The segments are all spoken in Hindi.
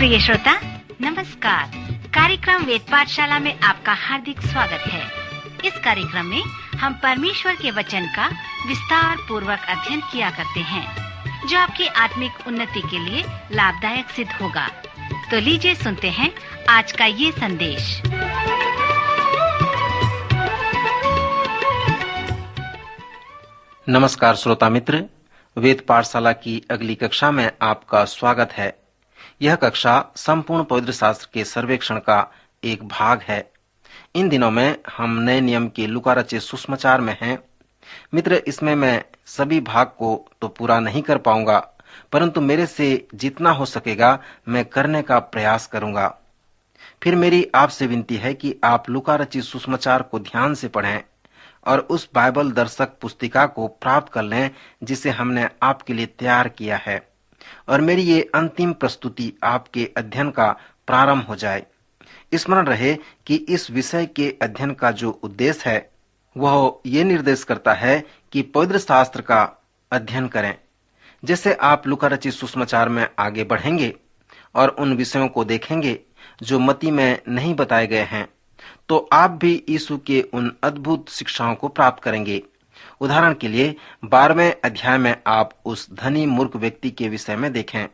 प्रिय श्रोता नमस्कार। कार्यक्रम वेद पाठशाला में आपका हार्दिक स्वागत है। इस कार्यक्रम में हम परमेश्वर के वचन का विस्तार पूर्वक अध्ययन किया करते हैं, जो आपकी आत्मिक उन्नति के लिए लाभदायक सिद्ध होगा। तो लीजिए सुनते हैं आज का ये संदेश। नमस्कार श्रोता मित्र, वेद पाठशाला की अगली कक्षा में आपका स्वागत है। यह कक्षा संपूर्ण पवित्र शास्त्र के सर्वेक्षण का एक भाग है। इन दिनों में हम नए नियम के लूका रचित सुसमाचार में हैं। मित्र, इसमें मैं सभी भाग को तो पूरा नहीं कर पाऊंगा, परंतु मेरे से जितना हो सकेगा मैं करने का प्रयास करूंगा। फिर मेरी आपसे विनती है कि आप लूका रचित सुसमाचार को ध्यान से पढ़ें और उस बाइबल दर्शक पुस्तिका को प्राप्त कर लें जिसे हमने आपके लिए तैयार किया है, और मेरी ये अंतिम प्रस्तुति आपके अध्ययन का प्रारंभ हो जाए। स्मरण रहे कि इस विषय के अध्ययन का जो उद्देश्य है वह ये निर्देश करता है कि पवित्र शास्त्र का अध्ययन करें। जैसे आप लूका रचित सुसमाचार में आगे बढ़ेंगे और उन विषयों को देखेंगे जो मत्ती में नहीं बताए गए हैं, तो आप भी यीशु के उन अद्भुत शिक्षाओं को प्राप्त करेंगे। उदाहरण के लिए 12वें अध्याय में आप उस धनी मूर्ख व्यक्ति के विषय में देखें।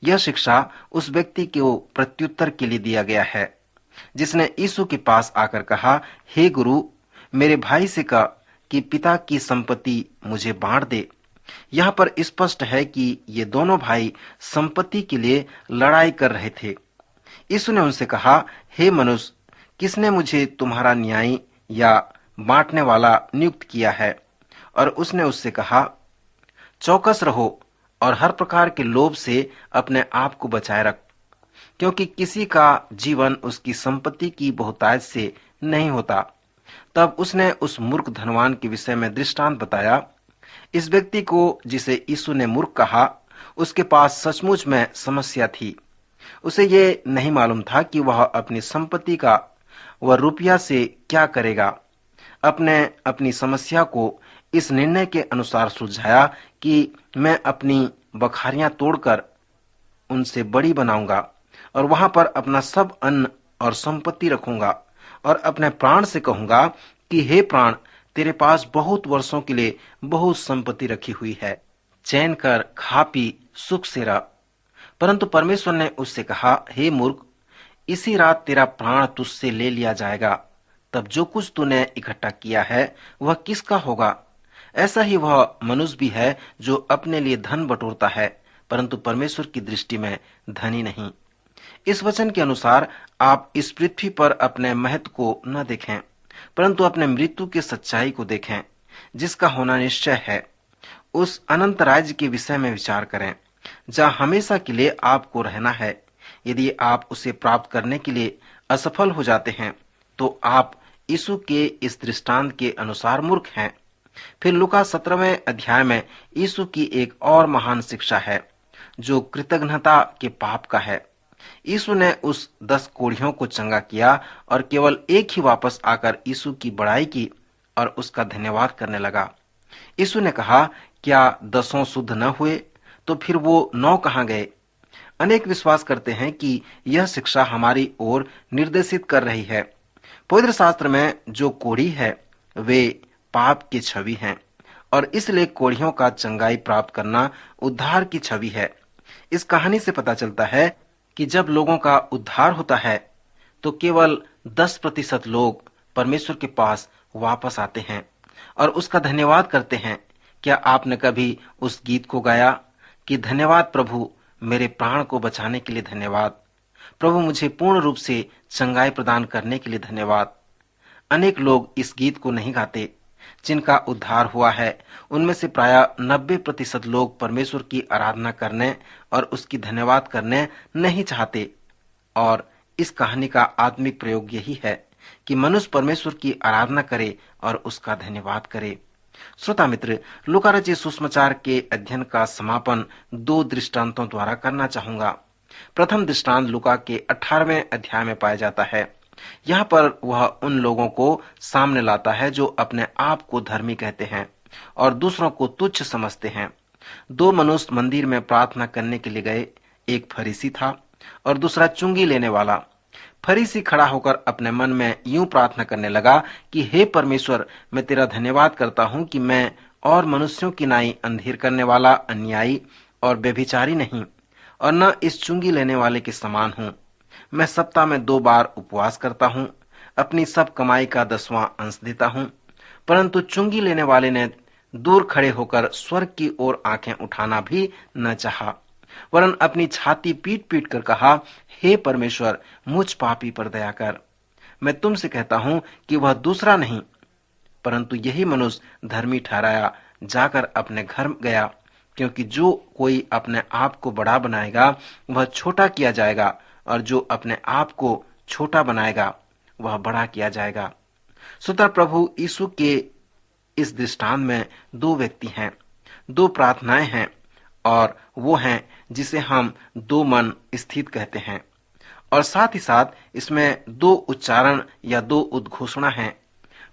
यह शिक्षा उस व्यक्ति को प्रत्युत्तर के लिए दिया गया है जिसने यीशु के पास आकर कहा, हे गुरु, मेरे भाई से कह कि पिता की संपत्ति मुझे बांट दे। यहाँ पर स्पष्ट है कि ये दोनों भाई संपत्ति के लिए लड़ाई कर रहे थे। यीशु ने उनसे कहा, हे मनुष्य, किसने मुझे तुम्हारा न्यायी या बांटने वाला नियुक्त किया है? और उसने उससे कहा, चौकस रहो और हर प्रकार के लोभ से अपने आप को बचाए रख, क्योंकि किसी का जीवन उसकी संपत्ति की बहुतायत से नहीं होता। तब उसने उस मूर्ख धनवान के विषय में दृष्टांत बताया। इस व्यक्ति को जिसे यीशु ने मूर्ख कहा, उसके पास सचमुच में समस्या थी। उसे ये नहीं मालूम था कि वह अपनी संपत्ति का वह रुपया से क्या करेगा। अपनी समस्या को इस निर्णय के अनुसार सुलझाया कि मैं अपनी बखारियां तोड़कर उनसे बड़ी बनाऊंगा और वहां पर अपना सब अन्न और संपत्ति रखूंगा और अपने प्राण से कहूंगा कि हे प्राण, तेरे पास बहुत वर्षों के लिए बहुत संपत्ति रखी हुई है, चैन कर खा पी सुख से रह। परंतु परमेश्वर ने उससे कहा, हे मूर्ख, इसी रात तेरा प्राण तुझसे ले लिया जाएगा। तब जो कुछ तूने इकट्ठा किया है वह किसका होगा? ऐसा ही वह मनुष्य भी है जो अपने लिए धन बटोरता है, परंतु परमेश्वर की दृष्टि में धनी नहीं। इस वचन के अनुसार आप इस पृथ्वी पर अपने महत्व को न देखें, परंतु अपने मृत्यु की सच्चाई को देखें, जिसका होना निश्चय है। उस अनंत राज्य के विषय में विचार करें, जहाँ हमेशा के लिए आपको रहना है। यदि आप उसे प्राप्त करने के लिए असफल हो जाते हैं, तो आप यीशु के इस दृष्टांत के अनुसार मूर्ख हैं। फिर लूका 17वें अध्याय में यीशु की एक और महान शिक्षा है जो कृतज्ञता के पाप का है। यीशु ने उस 10 कोढ़ियों को चंगा किया और केवल एक ही वापस आकर यीशु की बड़ाई की और उसका धन्यवाद करने लगा। यीशु ने कहा, क्या 10 शुद्ध न हुए? तो फिर वो 9 कहाँ गए? अनेक विश्वास करते हैं कि यह शिक्षा हमारी ओर निर्देशित कर रही है। पवित्र शास्त्र में जो कोढ़ी है वे पाप की छवि हैं, और इसलिए कोढ़ियों का चंगाई प्राप्त करना उद्धार की छवि है। इस कहानी से पता चलता है कि जब लोगों का उद्धार होता है तो केवल 10% लोग परमेश्वर के पास वापस आते हैं और उसका धन्यवाद करते हैं। क्या आपने कभी उस गीत को गाया कि धन्यवाद प्रभु, मेरे प्राण को बचाने के लिए धन्यवाद, प्रभु मुझे पूर्ण रूप से चंगाई प्रदान करने के लिए धन्यवाद। अनेक लोग इस गीत को नहीं गाते। जिनका उद्धार हुआ है उनमें से प्राय 90% लोग परमेश्वर की आराधना करने और उसकी धन्यवाद करने नहीं चाहते। और इस कहानी का आत्मिक प्रयोग यही है कि मनुष्य परमेश्वर की आराधना करे और उसका धन्यवाद करे। श्रोता मित्र, लूका रचित सुसमाचार के अध्ययन का समापन 2 दृष्टांतों द्वारा करना चाहूंगा। प्रथम दृष्टांत लूका के 18वें अध्याय में पाया जाता है। यहाँ पर वह उन लोगों को सामने लाता है जो अपने आप को धर्मी कहते हैं और दूसरों को तुच्छ समझते हैं। 2 मनुष्य मंदिर में प्रार्थना करने के लिए गए। एक फरीसी था और दूसरा चुंगी लेने वाला। फरीसी खड़ा होकर अपने मन में यूं प्रार्थना करने लगा कि हे परमेश्वर, मैं तेरा धन्यवाद करता हूं कि मैं और मनुष्यों की नाई अंधेर करने वाला, अन्यायी और व्यभिचारी नहीं, और न इस चुंगी लेने वाले के समान हूं। मैं सप्ताह में 2 बार उपवास करता हूं, अपनी सब कमाई का 10वां अंश देता हूं। परंतु चुंगी लेने वाले ने दूर खड़े होकर स्वर्ग की ओर आंखें उठाना भी न चाहा, वरन अपनी छाती पीट पीट कर कहा, हे परमेश्वर, मुझ पापी पर दया कर। मैं तुमसे कहता हूं कि वह दूसरा नहीं, परंतु यही मनुष्य धर्मी ठहराया जाकर अपने घर गया, क्योंकि जो कोई अपने आप को बड़ा बनाएगा वह छोटा किया जाएगा, और जो अपने आप को छोटा बनाएगा वह बड़ा किया जाएगा। सुतः प्रभु यीशु के इस दृष्टांत में 2 व्यक्ति हैं, 2 प्रार्थनाएं हैं, और वो हैं जिसे हम 2 मन स्थित कहते हैं। और साथ ही साथ इसमें 2 उच्चारण या 2 उद्घोषणा हैं।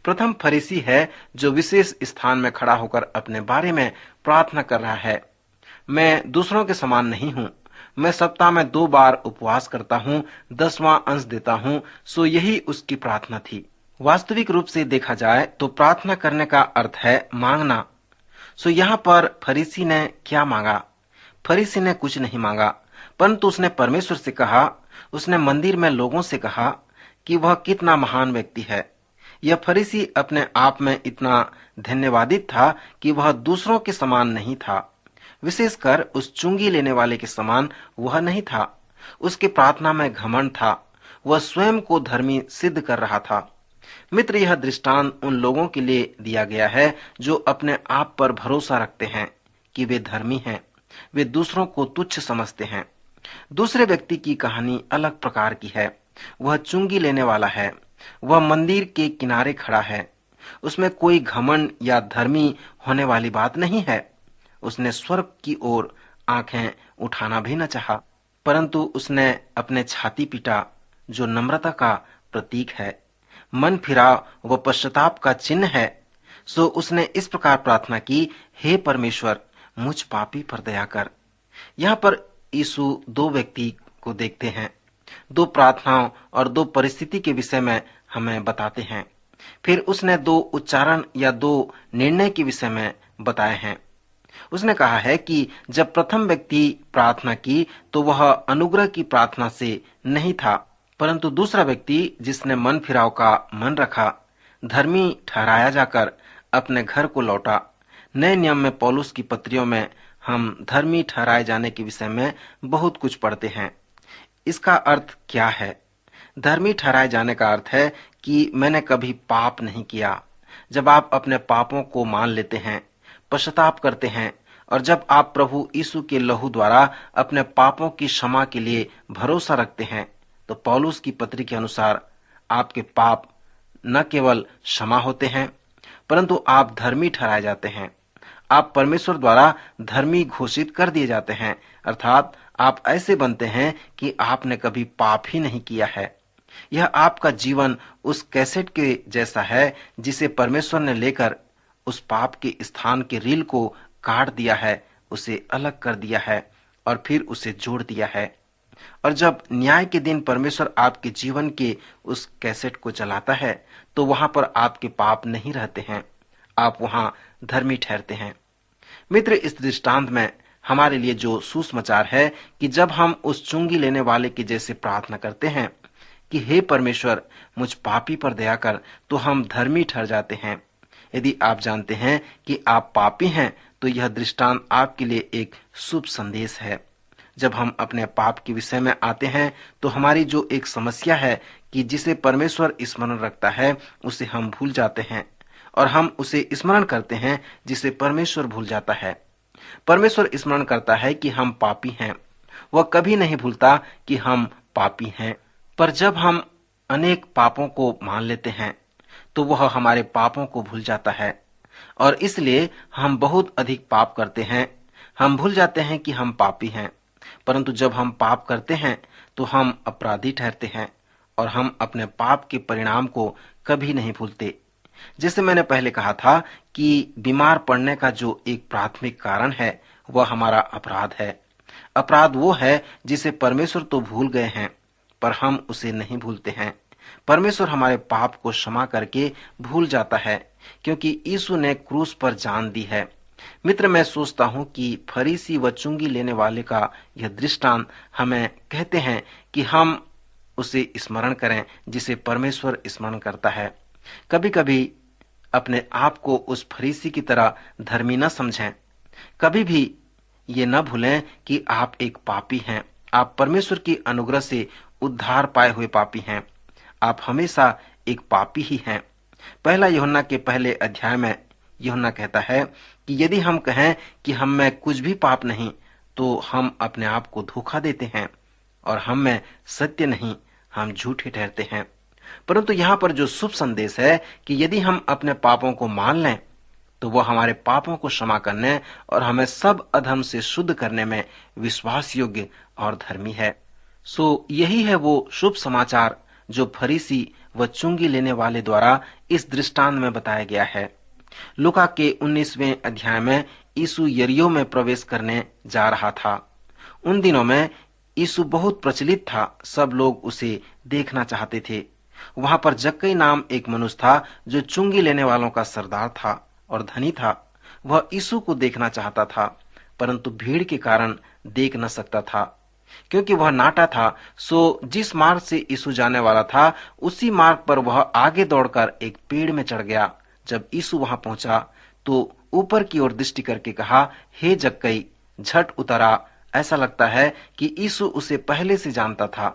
प्रथम फरीसी है जो विशेष स्थान में खड़ा होकर अपने बारे में प्रार्थना कर रहा है। मैं दूसरों के समान नहीं हूं, मैं सप्ताह में 2 बार उपवास करता हूं, 10वां अंश देता हूं। सो यही उसकी प्रार्थना थी। वास्तविक रूप से देखा जाए तो प्रार्थना करने का अर्थ है मांगना। सो यहाँ पर फरीसी ने क्या मांगा? फरीसी ने कुछ नहीं मांगा, परंतु उसने परमेश्वर से कहा, उसने मंदिर में लोगों से कहा कि वह कितना महान व्यक्ति है। यह फरीसी अपने आप में इतना धन्यवादित था कि वह दूसरों के समान नहीं था, विशेषकर उस चुंगी लेने वाले के समान वह नहीं था। उसकी प्रार्थना में घमंड था, वह स्वयं को धर्मी सिद्ध कर रहा था। मित्र, यह दृष्टांत उन लोगों के लिए दिया गया है जो अपने आप पर भरोसा रखते हैं कि वे धर्मी हैं, वे दूसरों को तुच्छ समझते हैं। दूसरे व्यक्ति की कहानी अलग प्रकार की है। वह चुंगी लेने वाला है, वह मंदिर के किनारे खड़ा है। उसमें कोई घमंड या धर्मी होने वाली बात नहीं है। उसने स्वर्ग की ओर आंखें उठाना भी न चाहा, परंतु उसने अपने छाती पीटा, जो नम्रता का प्रतीक है, मन फिरा व पश्चाताप का चिन्ह है। सो उसने इस प्रकार प्रार्थना की, हे परमेश्वर, मुझ पापी पर दया कर। यहाँ पर यीशु 2 व्यक्ति को देखते हैं, 2 प्रार्थनाओं और 2 परिस्थिति के विषय में हमें बताते हैं। फिर उसने 2 उच्चारण या 2 निर्णय के विषय में बताए हैं। उसने कहा है कि जब प्रथम व्यक्ति प्रार्थना की तो वह अनुग्रह की प्रार्थना से नहीं था, परंतु दूसरा व्यक्ति जिसने मन फिराव का मन रखा, धर्मी ठहराया जाकर अपने घर को लौटा। नए नियम में पौलुस की पत्रियों में हम धर्मी ठहराए जाने के विषय में बहुत कुछ पढ़ते हैं। इसका अर्थ क्या है? धर्मी ठहराए जाने का अर्थ है कि मैंने कभी पाप नहीं किया। जब आप अपने पापों को मान लेते हैं, पश्चाताप करते हैं, और जब आप प्रभु यीशु के लहू द्वारा अपने पापों की क्षमा के लिए भरोसा रखते हैं, तो पौलुस की पत्री के अनुसार आपके पाप न केवल क्षमा होते हैं, परंतु आप धर्मी ठहराए जाते हैं। आप परमेश्वर द्वारा धर्मी घोषित कर दिए जाते हैं, अर्थात आप ऐसे बनते हैं कि आपने कभी पाप ही नहीं किया है। यह आपका जीवन उस कैसेट के जैसा है जिसे परमेश्वर ने लेकर उस पाप के स्थान के रील को काट दिया है, उसे अलग कर दिया है और फिर उसे जोड़ दिया है। और जब न्याय के दिन परमेश्वर आपके जीवन के उस कैसेट को चलाता है तो वहां पर आपके पाप नहीं रहते हैं, आप वहां धर्मी ठहरते हैं। मित्र, इस दृष्टांत में हमारे लिए जो सुसमाचार है कि जब हम उस चुंगी लेने वाले के जैसे प्रार्थना करते हैं कि हे परमेश्वर, मुझ पापी पर दया कर, तो हम धर्मी ठहर जाते हैं। यदि आप जानते हैं कि आप पापी हैं तो यह दृष्टांत आपके लिए एक शुभ संदेश है। जब हम अपने पाप के विषय में आते हैं तो हमारी जो एक समस्या है कि जिसे परमेश्वर स्मरण रखता है उसे हम भूल जाते हैं, और हम उसे स्मरण करते हैं जिसे परमेश्वर भूल जाता है। परमेश्वर स्मरण करता है कि हम पापी हैं, वह कभी नहीं भूलता कि हम पापी हैं। पर जब हम अनेक पापों को मान लेते हैं तो वह हमारे पापों को भूल जाता है, और इसलिए हम बहुत अधिक पाप करते हैं। हम भूल जाते हैं कि हम पापी हैं, परंतु जब हम पाप करते हैं तो हम अपराधी ठहरते हैं, और हम अपने पाप के परिणाम को कभी नहीं भूलते। जैसे मैंने पहले कहा था कि बीमार पड़ने का जो एक प्राथमिक कारण है वह हमारा अपराध है। अपराध वो है जिसे परमेश्वर तो भूल गए हैं, पर हम उसे नहीं भूलते हैं। परमेश्वर हमारे पाप को क्षमा करके भूल जाता है, क्योंकि यीशु ने क्रूस पर जान दी है। मित्र, मैं सोचता हूँ कि फरीसी व चुंगी लेने वाले का यह दृष्टांत हमें कहते हैं कि हम उसे स्मरण करें जिसे परमेश्वर स्मरण करता है। कभी कभी अपने आप को उस फरीसी की तरह धर्मी न समझें। कभी भी ये न भूलें कि आप एक पापी हैं। आप परमेश्वर की अनुग्रह से उद्धार पाए हुए पापी हैं। आप हमेशा एक पापी ही हैं। पहला यूहन्ना के पहले अध्याय में यूहन्ना कहता है कि यदि हम कहें कि हम में कुछ भी पाप नहीं, तो हम अपने आप को धोखा देते हैं और हम में सत्य नहीं, हम झूठे ठहरते हैं। परंतु यहाँ पर जो शुभ संदेश है कि यदि हम अपने पापों को मान लें, तो वह हमारे पापों को क्षमा करने और हमें सब अधर्म से शुद्ध करने में विश्वास योग्य और धर्मी है। सो यही है वो शुभ समाचार जो फरीसी व चुंगी लेने वाले द्वारा इस दृष्टांत में बताया गया है। लूका के 19वें अध्याय में यीशु यरीहो में प्रवेश करने जा रहा था। उन दिनों में यीशु बहुत प्रचलित था। सब लोग उसे देखना चाहते थे। वहां पर जक्कई नाम एक मनुष्य था जो चुंगी लेने वालों का सरदार था और धनी था। वह यीशु को देखना चाहता था, परंतु भीड़ के कारण देख न सकता था, क्योंकि वह नाटा था। सो जिस मार्ग से यीशु जाने वाला था, उसी मार्ग पर वह आगे दौड़कर एक पेड़ में चढ़ गया। जब यीशु वहां पहुंचा तो ऊपर की ओर दृष्टि करके कहा, हे जक्कई, झट उतर आ। ऐसा लगता है कि यीशु उसे पहले से जानता था।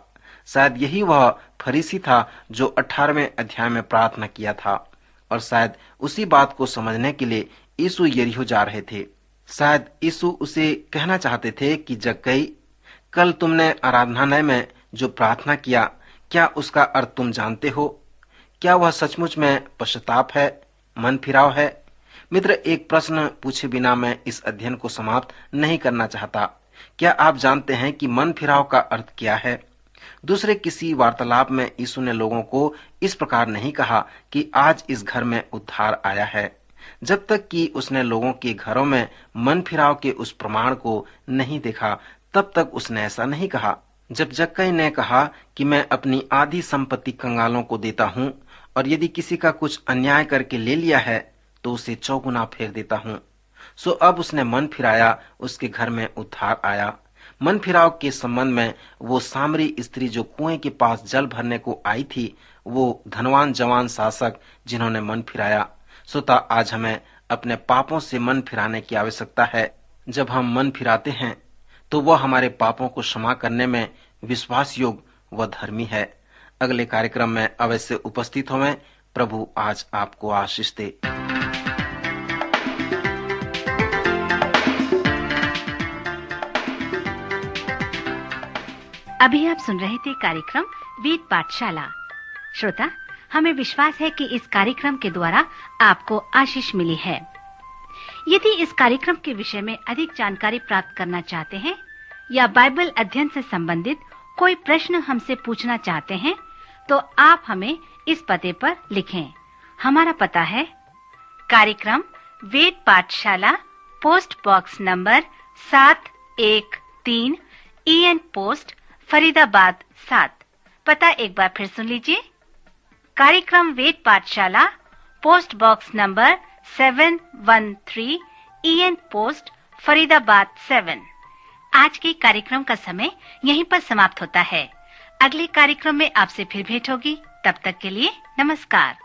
शायद यही वह फरीसी था जो 18वें अध्याय में प्रार्थना किया था, और शायद उसी बात को समझने के लिए यीशु यरीहो जा रहे थे। शायद यीशु उसे कहना चाहते थे कि जक्कई, कल तुमने आराधनालय में जो प्रार्थना किया, क्या उसका अर्थ तुम जानते हो? क्या वह सचमुच में पश्चाताप है, मन फिराव है? मित्र, एक प्रश्न पूछे बिना मैं इस अध्ययन को समाप्त नहीं करना चाहता। क्या आप जानते हैं कि मन फिराव का अर्थ क्या है? दूसरे किसी वार्तालाप में यीशु ने लोगों को इस प्रकार नहीं कहा कि आज इस घर में उद्धार आया है, जब तक कि उसने लोगों के घरों में मन फिराव के उस प्रमाण को नहीं देखा, तब तक उसने ऐसा नहीं कहा। जब जक्कई ने कहा कि मैं अपनी आधी संपत्ति कंगालों को देता हूँ, और यदि किसी का कुछ अन्याय करके ले लिया है तो उसे 4 गुना फेर देता हूँ, सो अब उसने मन फिराया, उसके घर में उद्धार आया। मन फिराव के संबंध में वो सामरी स्त्री जो कुएं के पास जल भरने को आई थी, वो धनवान जवान शासक जिन्होंने मन फिराया। सोता आज हमें अपने पापों से मन फिराने की आवश्यकता है। जब हम मन फिराते हैं तो वह हमारे पापों को क्षमा करने में विश्वास योग्य व धर्मी है। अगले कार्यक्रम में अवश्य उपस्थित होवें। प्रभु आज आपको आशीष दे। अभी आप सुन रहे थे कार्यक्रम वेद पाठशाला। श्रोता, हमें विश्वास है कि इस कार्यक्रम के द्वारा आपको आशीष मिली है। यदि इस कार्यक्रम के विषय में अधिक जानकारी प्राप्त करना चाहते हैं या बाइबल अध्ययन से संबंधित कोई प्रश्न हमसे पूछना चाहते हैं, तो आप हमें इस पते पर लिखें। हमारा पता है कार्यक्रम वेद पाठशाला, post box number 713, EN post, Faridabad 7। पता एक बार फिर सुन लीजिए। कार्यक्रम वेद पाठशाला, post box number 713, EN post, Faridabad 7। आज के कार्यक्रम का समय यहीं पर समाप्त होता है। अगले कार्यक्रम में आपसे फिर भेंट होगी। तब तक के लिए नमस्कार।